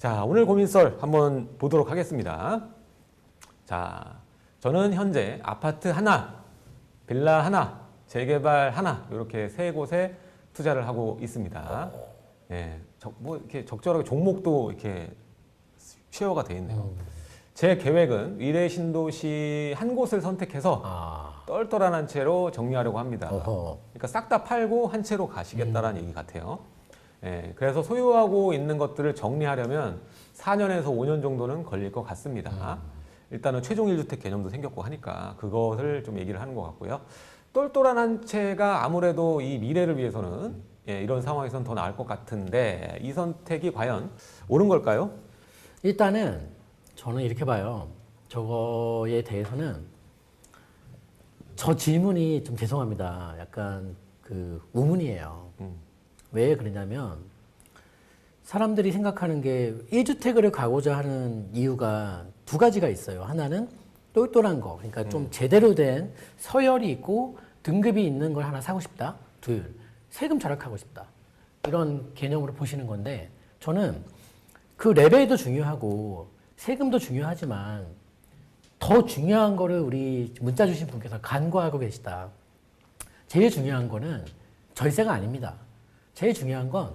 자, 오늘 고민썰 한번 보도록 하겠습니다. 자, 저는 현재 아파트 하나, 빌라 하나, 재개발 하나 이렇게 세 곳에 투자를 하고 있습니다. 예, 뭐 이렇게 적절하게 종목도 이렇게 쉐어가 돼 있네요. 제 계획은 위례 신도시 한 곳을 선택해서 똘똘한 채로 정리하려고 합니다. 그러니까 싹 다 팔고 한 채로 가시겠다라는 얘기 같아요. 예, 그래서 소유하고 있는 것들을 정리하려면 4년에서 5년 정도는 걸릴 것 같습니다. 일단은 최종 1주택 개념도 생겼고 하니까 그것을 좀 얘기를 하는 것 같고요. 똘똘한 한 채가 아무래도 이 미래를 위해서는 예, 이런 상황에서는 더 나을 것 같은데 이 선택이 과연 옳은 걸까요? 일단은 저는 이렇게 봐요. 저거에 대해서는 저 질문이 좀 죄송합니다. 약간 그 우문이에요. 왜 그러냐면 사람들이 생각하는 게 1주택을 가고자 하는 이유가 두 가지가 있어요. 하나는 똘똘한 거, 그러니까 좀 제대로 된 서열이 있고 등급이 있는 걸 하나 사고 싶다. 둘, 세금 절약하고 싶다. 이런 개념으로 보시는 건데 저는 그 레벨도 중요하고 세금도 중요하지만 더 중요한 거를 우리 문자 주신 분께서 간과하고 계시다. 제일 중요한 거는 절세가 아닙니다. 제일 중요한 건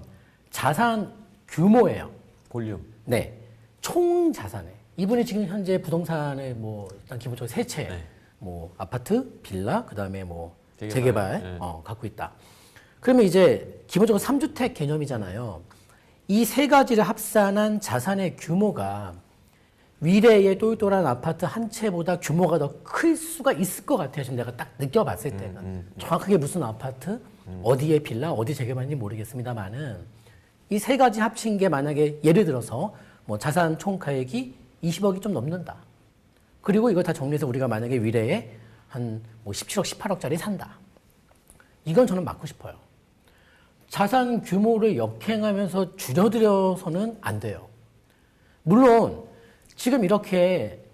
자산 규모예요. 볼륨. 네. 총 자산에. 이분이 지금 현재 부동산을 뭐 일단 기본적으로 세 채, 네. 뭐 아파트, 빌라, 그다음에 뭐 재개발. 재개발 네. 갖고 있다. 그러면 이제 기본적으로 3주택 개념이잖아요. 이 세 가지를 합산한 자산의 규모가 위례의 똘똘한 아파트 한 채보다 규모가 더 클 수가 있을 것 같아요. 지금 내가 딱 느껴봤을 때는. 정확하게 무슨 아파트, 어디에 빌라, 어디 재개발인지 모르겠습니다만은 이 세 가지 합친 게 만약에 예를 들어서 뭐 자산 총가액이 20억이 좀 넘는다. 그리고 이걸 다 정리해서 우리가 만약에 위례에 한 뭐 17억, 18억짜리 산다. 이건 저는 막고 싶어요. 자산 규모를 역행하면서 줄여들여서는 안 돼요. 물론 지금 이렇게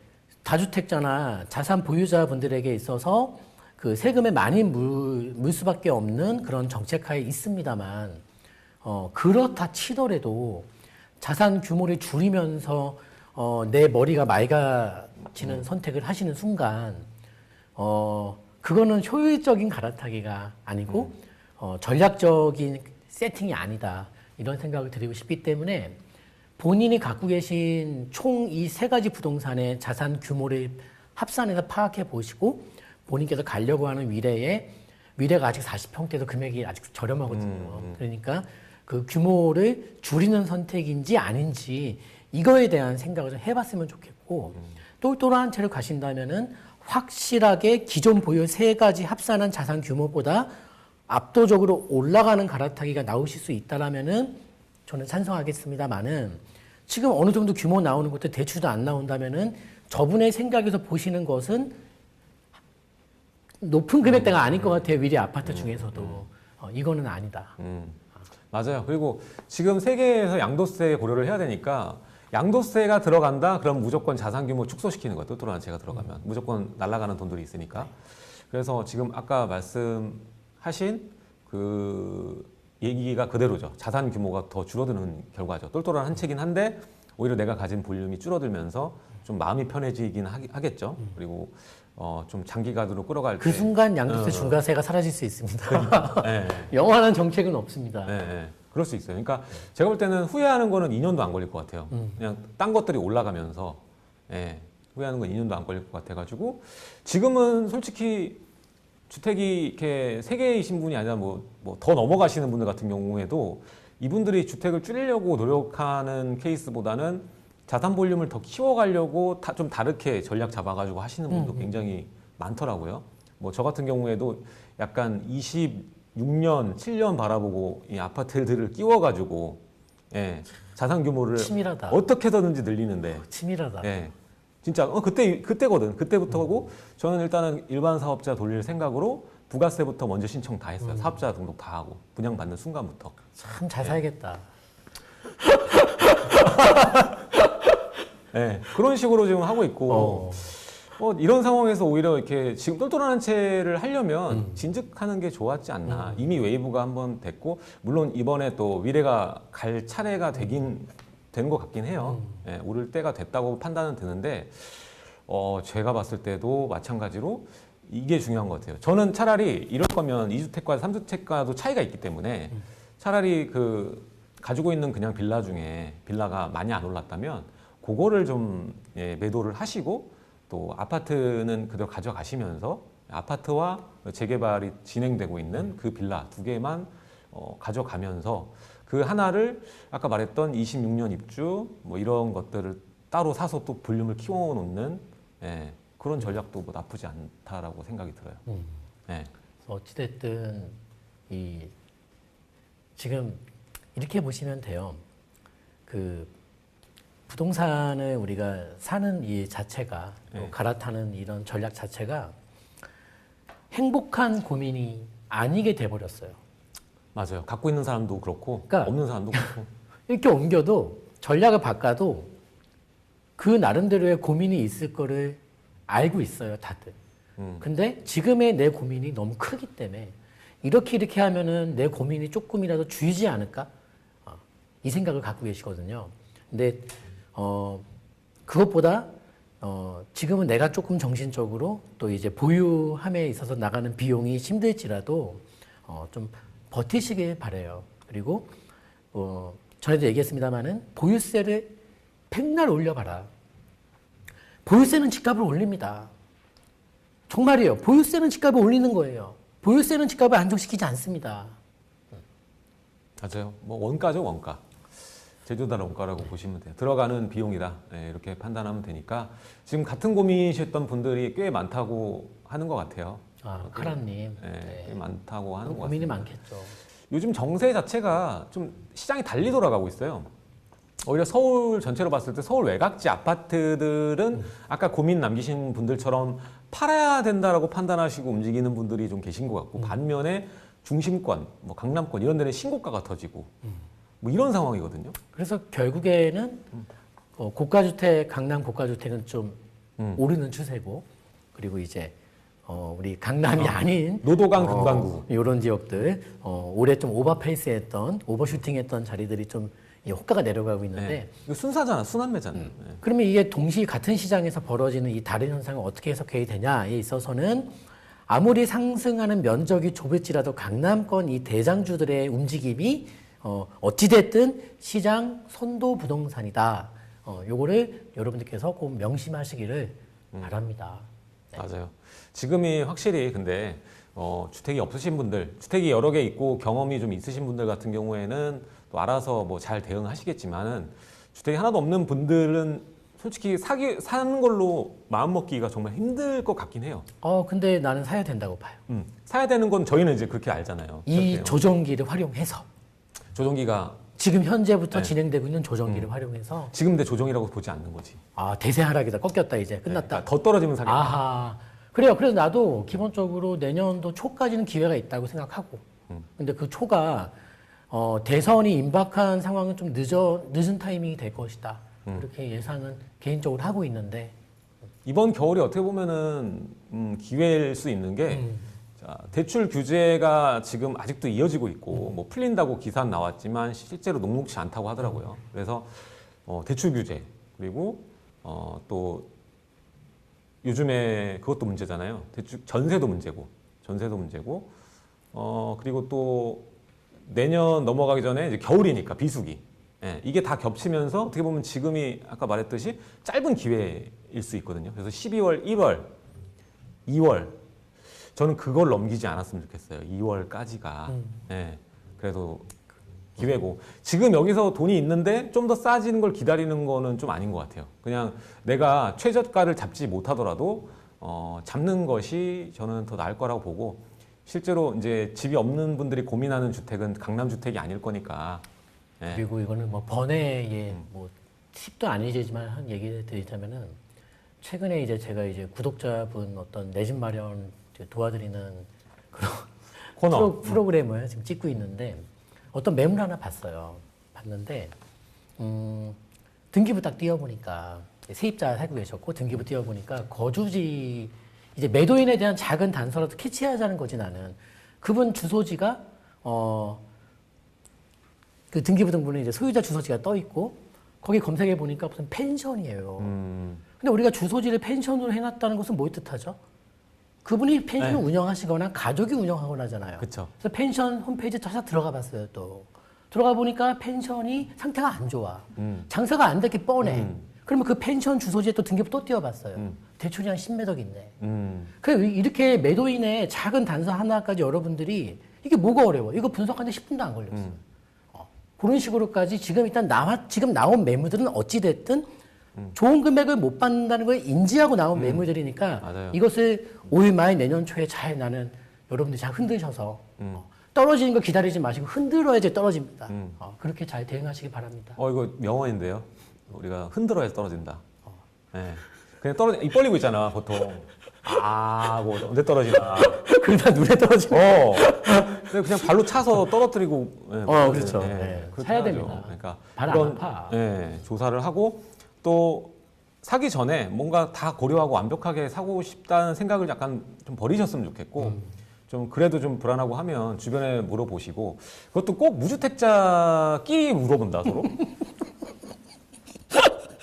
다주택자나 자산 보유자분들에게 있어서 그 세금에 많이 물 수밖에 없는 그런 정책하에 있습니다만 그렇다 치더라도 자산 규모를 줄이면서 내 머리가 맑아지는 선택을 하시는 순간 그거는 효율적인 갈아타기가 아니고 전략적인 세팅이 아니다 이런 생각을 드리고 싶기 때문에 본인이 갖고 계신 총 이 세 가지 부동산의 자산 규모를 합산해서 파악해 보시고 본인께서 가려고 하는 위례가 아직 40평대도 금액이 아직 저렴하거든요. 그러니까 그 규모를 줄이는 선택인지 아닌지 이거에 대한 생각을 좀 해봤으면 좋겠고 똘똘한 채로 가신다면은 확실하게 기존 보유 세 가지 합산한 자산 규모보다 압도적으로 올라가는 갈아타기가 나오실 수 있다라면은 저는 찬성하겠습니다만은 지금 어느 정도 규모 나오는 것도 대출도 안 나온다면은 저분의 생각에서 보시는 것은 높은 금액대가 아닐 것 같아요. 위례 아파트 중에서도 이거는 아니다. 맞아요. 그리고 지금 세계에서 양도세 고려를 해야 되니까 양도세가 들어간다? 그럼 무조건 자산 규모 축소시키는 거예요. 똘똘한 채가 들어가면. 무조건 날아가는 돈들이 있으니까. 그래서 지금 아까 말씀하신 그 얘기가 그대로죠. 자산 규모가 더 줄어드는 결과죠. 똘똘한 한 채긴 한데 오히려 내가 가진 볼륨이 줄어들면서 좀 마음이 편해지긴 하겠죠. 그리고 좀 장기간으로 끌어갈 그 때 순간 양도세 중과세가 사라질 수 있습니다. 네. 영원한 정책은 없습니다. 네. 그럴 수 있어요. 그러니까 제가 볼 때는 후회하는 거는 2년도 안 걸릴 것 같아요. 그냥 딴 것들이 올라가면서 후회하는 건 2년도 안 걸릴 것 같아가지고 지금은 솔직히 주택이 이렇게 3개이신 분이 아니라 뭐 더 넘어가시는 분들 같은 경우에도 이분들이 주택을 줄이려고 노력하는 케이스보다는 자산 볼륨을 더 키워가려고 좀 다르게 전략 잡아가지고 하시는 분도 굉장히 많더라고요. 뭐 저 같은 경우에도 약간 26년, 7년 바라보고 이 아파트들을 끼워가지고 자산 규모를 치밀하다. 어떻게든지 늘리는데 치밀하다. 진짜 그때거든. 그때부터고 저는 일단은 일반 사업자 돌릴 생각으로 부가세부터 먼저 신청 다 했어요. 사업자 등록 다 하고 분양받는 순간부터. 참 잘 살겠다. 그런 식으로 지금 하고 있고 이런 상황에서 오히려 이렇게 지금 똘똘한 채를 하려면 진즉하는 게 좋았지 않나. 이미 웨이브가 한번 됐고 물론 이번에 또 위례가 갈 차례가 된 것 같긴 해요. 예, 오를 때가 됐다고 판단은 드는데 제가 봤을 때도 마찬가지로 이게 중요한 것 같아요. 저는 차라리 이럴 거면 2주택과 3주택과도 차이가 있기 때문에 차라리 가지고 있는 그냥 빌라 중에 빌라가 많이 안 올랐다면 그거를 좀 매도를 하시고 또 아파트는 그대로 가져가시면서 아파트와 재개발이 진행되고 있는 그 빌라 두 개만 가져가면서 그 하나를 아까 말했던 26년 입주 뭐 이런 것들을 따로 사서 또 볼륨을 키워놓는 그런 전략도 뭐 나쁘지 않다라고 생각이 들어요. 예. 어찌됐든 지금 이렇게 보시면 돼요. 부동산을 우리가 사는 이 자체가 갈아타는 이런 전략 자체가 행복한 고민이 아니게 돼버렸어요. 맞아요. 갖고 있는 사람도 그렇고 그러니까 없는 사람도 그렇고 이렇게 옮겨도 전략을 바꿔도 그 나름대로의 고민이 있을 거를 알고 있어요, 다들. 근데 지금의 내 고민이 너무 크기 때문에 이렇게 하면은 내 고민이 조금이라도 줄이지 않을까? 이 생각을 갖고 계시거든요. 근데 그것보다 지금은 내가 조금 정신적으로 또 이제 보유함에 있어서 나가는 비용이 힘들지라도 좀 버티시길 바래요. 그리고 전에도 얘기했습니다만은 보유세를 백날 올려봐라. 보유세는 집값을 올립니다. 정말이에요. 보유세는 집값을 올리는 거예요. 보유세는 집값을 안정시키지 않습니다. 맞아요. 뭐 원가죠, 원가. 제조달 원가라고 보시면 돼요. 들어가는 비용이다. 이렇게 판단하면 되니까 지금 같은 고민이셨던 분들이 꽤 많다고 하는 것 같아요. 카라님. 꽤 많다고 하는 것 고민이 같습니다. 많겠죠. 요즘 정세 자체가 좀 시장이 달리 돌아가고 있어요. 오히려 서울 전체로 봤을 때 서울 외곽지 아파트들은 아까 고민 남기신 분들처럼 팔아야 된다라고 판단하시고 움직이는 분들이 좀 계신 것 같고 반면에 중심권, 뭐 강남권 이런 데는 신고가가 터지고 뭐 이런 상황이거든요. 그래서 결국에는 고가주택, 강남 고가주택은 좀 오르는 추세고 그리고 이제 우리 강남이 아닌 노도강 금강구 이런 지역들 올해 좀 오버페이스했던 오버슈팅했던 자리들이 좀 호가가 내려가고 있는데 이거 순사잖아, 순환매잖아. 그러면 이게 동시 같은 시장에서 벌어지는 이 다른 현상을 어떻게 해석해야 되냐에 있어서는 아무리 상승하는 면적이 좁을지라도 강남권 이 대장주들의 움직임이 어찌됐든 시장 선도 부동산이다. 요거를 여러분들께서 꼭 명심하시기를 바랍니다. 네. 맞아요. 지금이 확실히 근데 주택이 없으신 분들, 주택이 여러 개 있고 경험이 좀 있으신 분들 같은 경우에는 또 알아서 뭐 잘 대응하시겠지만은 주택이 하나도 없는 분들은 솔직히 사는 걸로 마음 먹기가 정말 힘들 것 같긴 해요. 근데 나는 사야 된다고 봐요. 사야 되는 건 저희는 이제 그렇게 알잖아요. 이 그렇게요. 조정기를 활용해서 조정기가 지금 현재부터 진행되고 있는 조정기를 활용해서 지금 내 조정이라고 보지 않는 거지. 대세 하락이다. 꺾였다 이제 끝났다. 그러니까 더 떨어지면 사겠다. 아하. 그래요. 그래서 나도 기본적으로 내년도 초까지는 기회가 있다고 생각하고. 근데 그 초가 대선이 임박한 상황은 좀 늦은 타이밍이 될 것이다. 그렇게 예상은 개인적으로 하고 있는데 이번 겨울이 어떻게 보면은 기회일 수 있는 게 자, 대출 규제가 지금 아직도 이어지고 있고 뭐 풀린다고 기사는 나왔지만 실제로 녹록치 않다고 하더라고요. 그래서 대출 규제 그리고 또 요즘에 그것도 문제잖아요. 전세도 문제고 그리고 또 내년 넘어가기 전에 이제 겨울이니까 비수기. 이게 다 겹치면서 어떻게 보면 지금이 아까 말했듯이 짧은 기회일 수 있거든요. 그래서 12월, 1월, 2월 저는 그걸 넘기지 않았으면 좋겠어요. 2월까지가. 그래도 기회고 지금 여기서 돈이 있는데 좀 더 싸지는 걸 기다리는 거는 좀 아닌 것 같아요. 그냥 내가 최저가를 잡지 못하더라도 잡는 것이 저는 더 나을 거라고 보고 실제로 이제 집이 없는 분들이 고민하는 주택은 강남 주택이 아닐 거니까. 그리고 이거는 뭐 번외의 뭐 팁도 아니지만 한 얘기를 드리자면은 최근에 이제 제가 이제 구독자분 어떤 내 집 마련 도와드리는 그런 코너. 프로그램을 지금 찍고 있는데 어떤 매물 하나 봤어요. 봤는데 등기부 딱 띄워보니까 세입자 살고 계셨고 등기부 띄워보니까 거주지 이제 매도인에 대한 작은 단서라도 캐치하자는 거지 나는 그분 주소지가 그 등기부 등본에 이제 소유자 주소지가 떠 있고 거기 검색해 보니까 무슨 펜션이에요. 근데 우리가 주소지를 펜션으로 해놨다는 것은 뭘 뜻하죠? 그분이 펜션을 네. 운영하시거나 가족이 운영하거나 하잖아요. 그쵸. 그래서 펜션 홈페이지 찾아 들어가 봤어요, 또. 들어가 보니까 펜션이 상태가 안 좋아. 장사가 안 됐기 뻔해. 그러면 그 펜션 주소지에 또 등기부 또 띄워봤어요. 대출이 한 10매덕 있네. 그래, 이렇게 매도인의 작은 단서 하나까지 여러분들이 이게 뭐가 어려워? 이거 분석하는데 10분도 안 걸렸어요. 그런 식으로까지 지금 일단 지금 나온 매물들은 어찌됐든 좋은 금액을 못 받는다는 걸 인지하고 나온 매물들이니까 맞아요. 이것을 올 말 내년 초에 잘 나는 여러분들이 잘 흔드셔서 떨어지는 거 기다리지 마시고 흔들어야지 떨어집니다. 그렇게 잘 대응하시기 바랍니다. 이거 명언인데요. 우리가 흔들어야 떨어진다. 네. 그냥 입 벌리고 있잖아, 보통. 뭐 언제 떨어지나. 그러다 눈에 떨어지면 근데 그냥 발로 차서 떨어뜨리고. 네, 그렇죠. 네, 네. 그렇게 사야 하죠. 됩니다. 그러니까 발 안 아파. 네, 조사를 하고 또 사기 전에 뭔가 다 고려하고 완벽하게 사고 싶다는 생각을 약간 좀 버리셨으면 좋겠고 좀 그래도 좀 불안하고 하면 주변에 물어보시고 그것도 꼭 무주택자끼리 물어본다 서로.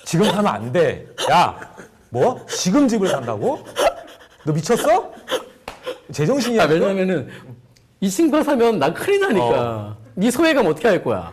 지금 사면 안 돼. 야, 뭐? 지금 집을 산다고? 너 미쳤어? 제정신이야. 왜냐면은 이 친구가 사면 난 큰일 나니까. 네 소외감 어떻게 할 거야?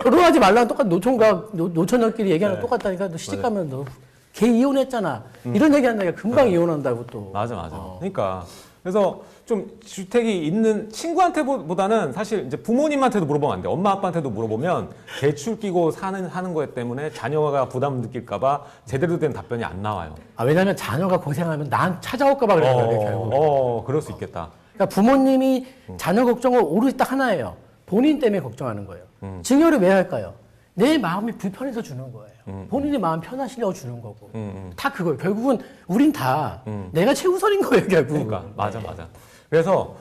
결혼하지 말라는 똑같은 노처녀끼리 얘기하는 거 똑같다니까. 너 시집 가면 너 걔 이혼했잖아. 이런 얘기 한다니까 금방 이혼한다고 또. 맞아. 그러니까 그래서 좀 주택이 있는 친구한테보다는 사실 이제 부모님한테도 물어보면 안 돼. 엄마 아빠한테도 물어보면 대출 끼고 하는 거에 때문에 자녀가 부담 느낄까봐 제대로 된 답변이 안 나와요. 왜냐면 자녀가 고생하면 난 찾아올까봐 그런 거예요, 결국. 그럴 수 있겠다. 그러니까 부모님이 자녀 걱정을 오롯이 딱 하나예요. 본인 때문에 걱정하는 거예요. 증여를 왜 할까요? 내 마음이 불편해서 주는 거예요. 본인이 마음 편하시려고 주는 거고. 다 그거예요. 결국은 우린 다 내가 최우선인 거예요, 결국. 그러니까 맞아. 그래서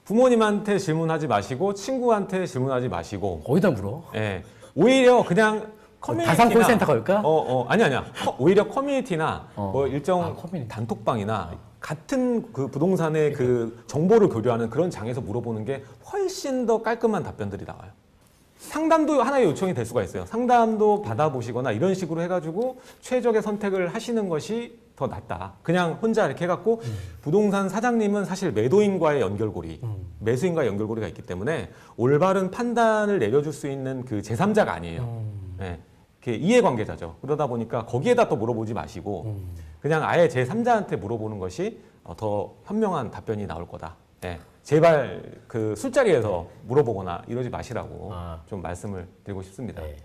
부모님한테 질문하지 마시고 친구한테 질문하지 마시고 어디다 물어? 예. 오히려 그냥 커뮤니티나 다산 콜센터 갈까? 아니야. 오히려 커뮤니티나 뭐 일정 커뮤니티. 단톡방이나 같은 그 부동산의 그 정보를 교류하는 그런 장에서 물어보는 게 훨씬 더 깔끔한 답변들이 나와요. 상담도 하나의 요청이 될 수가 있어요. 상담도 받아보시거나 이런 식으로 해가지고 최적의 선택을 하시는 것이 더 낫다. 그냥 혼자 이렇게 해갖고 부동산 사장님은 사실 매도인과의 연결고리, 매수인과의 연결고리가 있기 때문에 올바른 판단을 내려줄 수 있는 그 제3자가 아니에요. 네. 이해관계자죠. 그러다 보니까 거기에다 또 물어보지 마시고 그냥 아예 제3자한테 물어보는 것이 더 현명한 답변이 나올 거다. 네. 제발 그 술자리에서 물어보거나 이러지 마시라고 좀 말씀을 드리고 싶습니다. 네.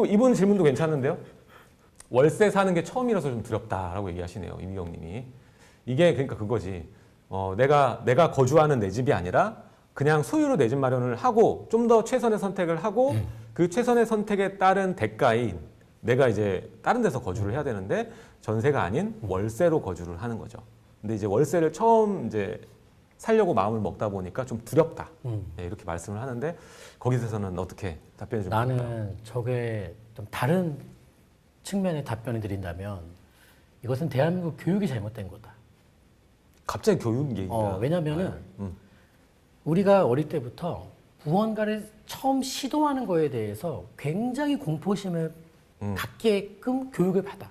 이분 질문도 괜찮은데요. 월세 사는 게 처음이라서 좀 두렵다라고 얘기하시네요. 이미영님이. 이게 그러니까 그거지. 내가 거주하는 내 집이 아니라 그냥 소유로 내 집 마련을 하고 좀 더 최선의 선택을 하고 그 최선의 선택에 따른 대가인 내가 이제 다른 데서 거주를 해야 되는데 전세가 아닌 월세로 거주를 하는 거죠. 근데 이제 월세를 처음 이제 살려고 마음을 먹다 보니까 좀 두렵다. 네, 이렇게 말씀을 하는데 거기서는 어떻게 답변을 좀 나는 드릴까요? 저게 좀 다른 측면의 답변을 드린다면 이것은 대한민국 교육이 잘못된 거다. 갑자기 교육 얘기가 왜냐면은 우리가 어릴 때부터 무언가를 처음 시도하는 거에 대해서 굉장히 공포심을 갖게끔 교육을 받아.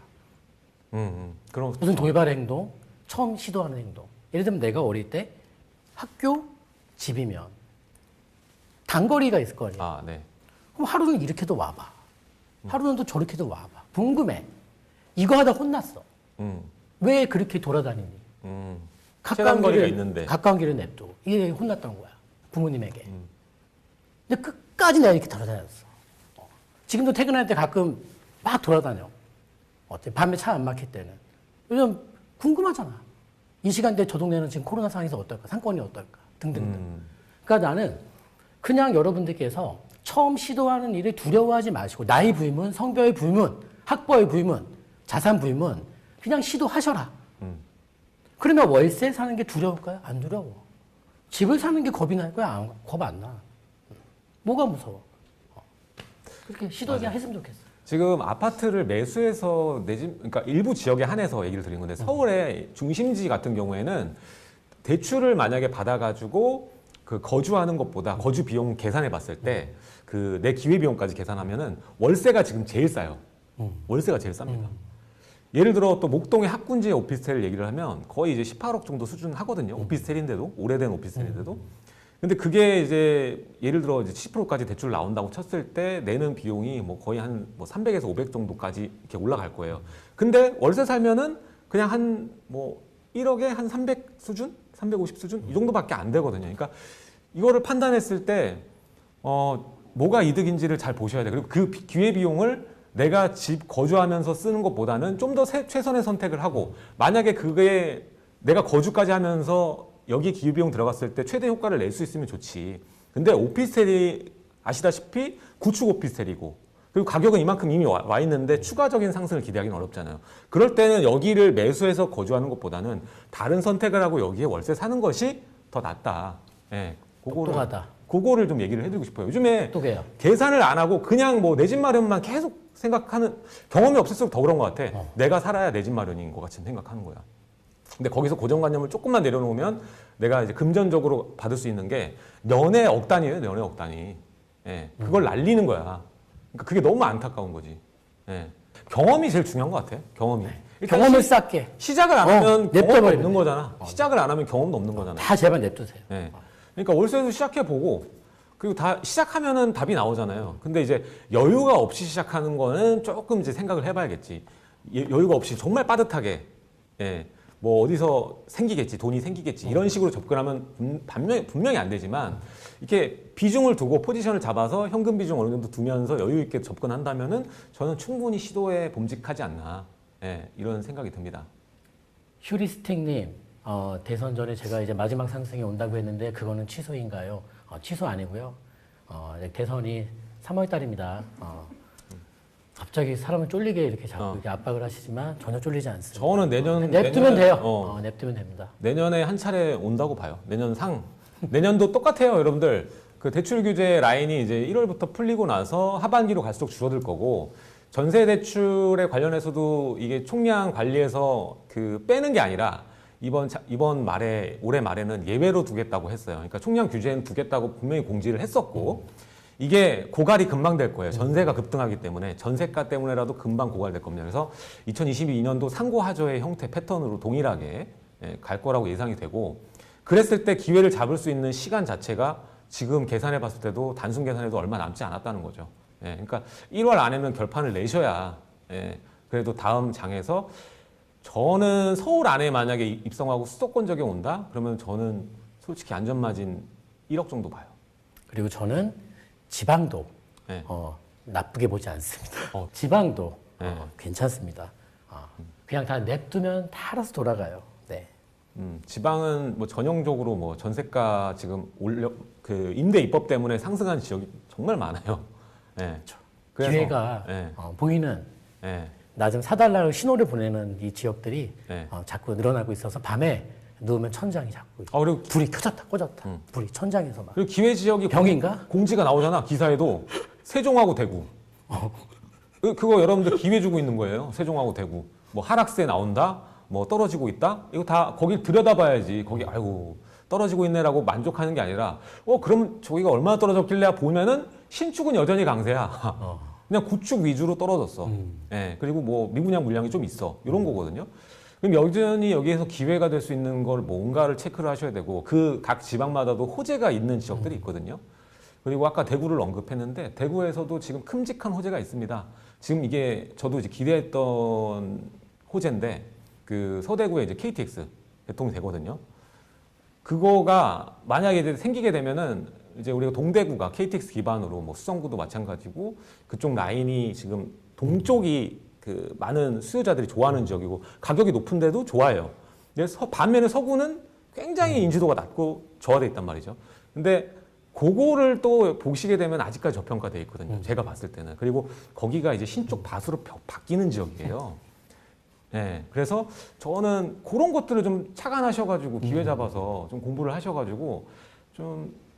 그런 무슨 돌발 행동, 처음 시도하는 행동. 예를 들면 내가 어릴 때 학교, 집이면 단거리가 있을 거 아니야. 네. 그럼 하루는 이렇게도 와봐. 하루는 또 저렇게도 와봐. 궁금해. 이거 하다 혼났어. 왜 그렇게 돌아다니니? 가까운 거리가 있는데. 가까운 길을 냅둬. 이게 혼났던 거야. 부모님에게. 근데 끝까지 내가 이렇게 돌아다녔어. 지금도 퇴근할 때 가끔 막 돌아다녀. 어때? 밤에 차 안 막힐 때는. 요즘 궁금하잖아. 이 시간대 저 동네는 지금 코로나 상황에서 어떨까? 상권이 어떨까? 등등등. 그러니까 나는 그냥 여러분들께서 처음 시도하는 일을 두려워하지 마시고 나이 불문, 성별 불문, 학벌 불문, 자산 불문 그냥 시도하셔라. 그러면 월세 사는 게 두려울까요? 안 두려워. 집을 사는 게 겁이 날 거야? 겁 안 나. 뭐가 무서워? 그렇게 시도 그냥 했으면 좋겠어. 지금 아파트를 매수해서 내 집, 그러니까 일부 지역에 한해서 얘기를 드린 건데 서울의 중심지 같은 경우에는 대출을 만약에 받아가지고 그 거주하는 것보다 거주 비용 계산해 봤을 때 그 내 기회 비용까지 계산하면은 월세가 지금 제일 싸요. 월세가 제일 쌉니다. 예를 들어 또 목동의 학군지의 오피스텔 얘기를 하면 거의 이제 18억 정도 수준 하거든요. 오피스텔인데도 오래된 오피스텔인데도. 근데 그게 이제 예를 들어 이제 70%까지 대출 나온다고 쳤을 때 내는 비용이 뭐 거의 한 뭐 300에서 500 정도까지 이렇게 올라갈 거예요. 근데 월세 살면은 그냥 한 뭐 1억에 한 300 수준, 350 수준 이 정도밖에 안 되거든요. 그러니까 이거를 판단했을 때 뭐가 이득인지를 잘 보셔야 돼요. 그리고 그 기회 비용을 내가 집 거주하면서 쓰는 것보다는 좀 더 최선의 선택을 하고 만약에 그게 내가 거주까지 하면서 여기 기회비용 들어갔을 때 최대 효과를 낼 수 있으면 좋지. 근데 오피스텔이 아시다시피 구축 오피스텔이고 그리고 가격은 이만큼 이미 와 있는데 추가적인 상승을 기대하기는 어렵잖아요. 그럴 때는 여기를 매수해서 거주하는 것보다는 다른 선택을 하고 여기에 월세 사는 것이 더 낫다. 예, 똑똑하다. 그거를 좀 얘기를 해드리고 싶어요. 요즘에 똑똑해요. 계산을 안 하고 그냥 뭐 내 집 마련만 계속 생각하는 경험이 없을수록 더 그런 것 같아. 내가 살아야 내 집 마련인 것 같이 생각하는 거야. 근데 거기서 고정관념을 조금만 내려놓으면 내가 이제 금전적으로 받을 수 있는 게 연애 억 단위예요, 연애 억 단위. 예, 그걸 날리는 거야. 그러니까 그게 너무 안타까운 거지. 예, 경험이 제일 중요한 것 같아. 경험이. 일단 경험을 쌓게. 시작을 안 하면 경험도 냅둬버리면 없는 거잖아. 시작을 안 하면 경험도 없는 거잖아. 다 제발 냅두세요. 예. 그러니까 월세도 시작해 보고 그리고 다 시작하면은 답이 나오잖아요. 근데 이제 여유가 없이 시작하는 거는 조금 이제 생각을 해봐야겠지. 여유가 없이 정말 빠듯하게, 예, 뭐 어디서 생기겠지, 돈이 생기겠지 이런 식으로 접근하면 분명히 안 되지만 이렇게 비중을 두고 포지션을 잡아서 현금 비중 어느 정도 두면서 여유 있게 접근한다면은 저는 충분히 시도에 봄직하지 않나, 예, 이런 생각이 듭니다. 휴리스틱님, 대선 전에 제가 이제 마지막 상승이 온다고 했는데 그거는 취소인가요? 취소 아니고요. 대선이 3월 달입니다. 갑자기 사람을 쫄리게 이렇게 자꾸 이렇게 압박을 하시지만 전혀 쫄리지 않습니다. 저는 냅두면 돼요. 냅두면 됩니다. 내년에 한 차례 온다고 봐요. 내년도 똑같아요, 여러분들. 그 대출 규제 라인이 이제 1월부터 풀리고 나서 하반기로 갈수록 줄어들 거고 전세 대출에 관련해서도 이게 총량 관리에서 그 빼는 게 아니라 이번 말에 올해 말에는 예외로 두겠다고 했어요. 그러니까 총량 규제는 두겠다고 분명히 공지를 했었고 이게 고갈이 금방 될 거예요. 전세가 급등하기 때문에 전세가 때문에라도 금방 고갈될 겁니다. 그래서 2022년도 상고하저의 형태 패턴으로 동일하게 갈 거라고 예상이 되고 그랬을 때 기회를 잡을 수 있는 시간 자체가 지금 계산해 봤을 때도 단순 계산해도 얼마 남지 않았다는 거죠. 그러니까 1월 안에는 결판을 내셔야 그래도 다음 장에서 저는 서울 안에 만약에 입성하고 수도권 적용 온다? 그러면 저는 솔직히 안전마진 1억 정도 봐요. 그리고 저는 지방도 네. 나쁘게 보지 않습니다. 지방도 네. 괜찮습니다. 그냥 다 냅두면 다 알아서 돌아가요. 네. 지방은 뭐 전형적으로 뭐 전세가 지금 그 임대 입법 때문에 상승한 지역이 정말 많아요. 네. 그래서, 기회가 네. 보이는 네. 나 좀 사달라고 신호를 보내는 이 지역들이 네. 자꾸 늘어나고 있어서 밤에 누우면 천장이 자꾸 그리고 불이 켜졌다 꺼졌다 불이 천장에서 막 그리고 기회 지역이 병인가? 공지가 나오잖아. 기사에도 세종하고 대구. 그거 여러분들 기회 주고 있는 거예요. 세종하고 대구. 뭐 하락세 나온다. 뭐 떨어지고 있다. 이거 다 거길 들여다봐야지. 거기 아이고 떨어지고 있네라고 만족하는 게 아니라 그럼 저기가 얼마나 떨어졌길래 보면은 신축은 여전히 강세야. 그냥 구축 위주로 떨어졌어. 예, 그리고 뭐 미분양 물량이 좀 있어. 이런 거거든요. 그럼 여전히 여기에서 기회가 될 수 있는 걸 뭔가를 체크를 하셔야 되고 그 각 지방마다도 호재가 있는 지역들이 있거든요. 그리고 아까 대구를 언급했는데 대구에서도 지금 큼직한 호재가 있습니다. 지금 이게 저도 이제 기대했던 호재인데 그 서대구에 이제 KTX 개통이 되거든요. 그거가 만약에 이제 생기게 되면은 이제 우리가 동대구가 KTX 기반으로 뭐 수성구도 마찬가지고 그쪽 라인이 지금 동쪽이 그 많은 수요자들이 좋아하는 지역이고 가격이 높은데도 좋아해요. 그래서 반면에 서구는 굉장히 인지도가 낮고 저하돼 있단 말이죠. 근데 그거를 또 보시게 되면 아직까지 저평가돼 있거든요. 제가 봤을 때는. 그리고 거기가 이제 신축 밭으로 바뀌는 지역이에요. 네, 그래서 저는 그런 것들을 좀 착안하셔가지고 기회 잡아서 좀 공부를 하셔가지고 좀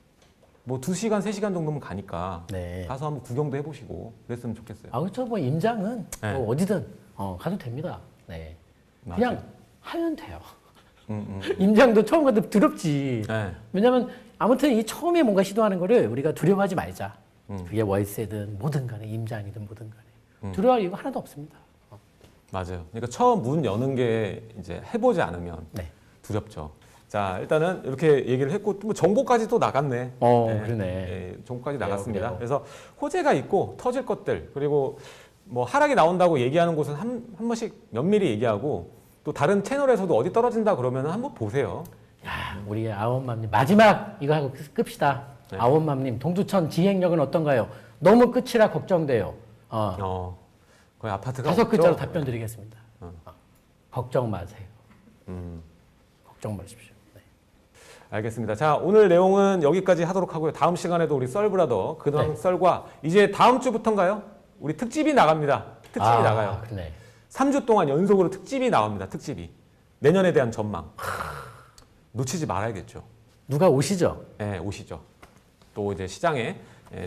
뭐 2시간, 3시간 정도면 가니까 네. 가서 한번 구경도 해보시고 그랬으면 좋겠어요. 그렇죠. 뭐 임장은 네. 뭐 어디든 가도 됩니다. 네. 그냥 하면 돼요. 임장도 처음 가도 더럽지. 네. 왜냐면 아무튼 이 처음에 뭔가 시도하는 거를 우리가 두려워하지 말자. 음. 그게 월세든 뭐든 간에 임장이든 뭐든 간에 두려워할 이유가 하나도 없습니다. 맞아요. 그러니까 처음 문 여는 게 이제 해보지 않으면 네. 두렵죠. 자, 일단은 이렇게 얘기를 했고 뭐 정보까지 또 나갔네. 그러네. 예, 정보까지 그래요, 나갔습니다. 그래요. 그래서 호재가 있고 터질 것들 그리고 뭐 하락이 나온다고 얘기하는 곳은 한 번씩 면밀히 얘기하고 또 다른 채널에서도 어디 떨어진다 그러면 한번 보세요. 야, 우리 아원맘님 마지막 이거 하고 끕시다. 네. 아원맘님 동두천 지행력은 어떤가요? 너무 끝이라 걱정돼요. 거의 아파트가 5 글자로 없죠? 답변 드리겠습니다. 걱정 마세요. 음. 걱정 마십시오. 네. 알겠습니다. 자, 오늘 내용은 여기까지 하도록 하고요. 다음 시간에도 우리 썰브라더 근황 네. 썰과 이제 다음 주부터인가요? 우리 특집이 나갑니다. 특집이 나가요. 그러네. 3주 동안 연속으로 특집이 나옵니다. 특집이. 내년에 대한 전망. 놓치지 말아야겠죠. 누가 오시죠? 네, 오시죠. 또 이제 시장에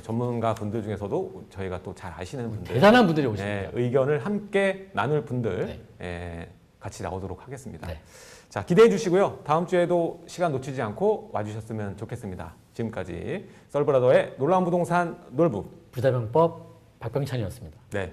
전문가 분들 중에서도 저희가 또 잘 아시는 분들, 대단한 분들이 오십니다. 의견을 함께 나눌 분들 네. 같이 나오도록 하겠습니다. 네. 자, 기대해 주시고요. 다음 주에도 시간 놓치지 않고 와주셨으면 좋겠습니다. 지금까지 썰브라더의 놀라운 부동산 놀부. 부자병법 박병찬이었습니다. 네.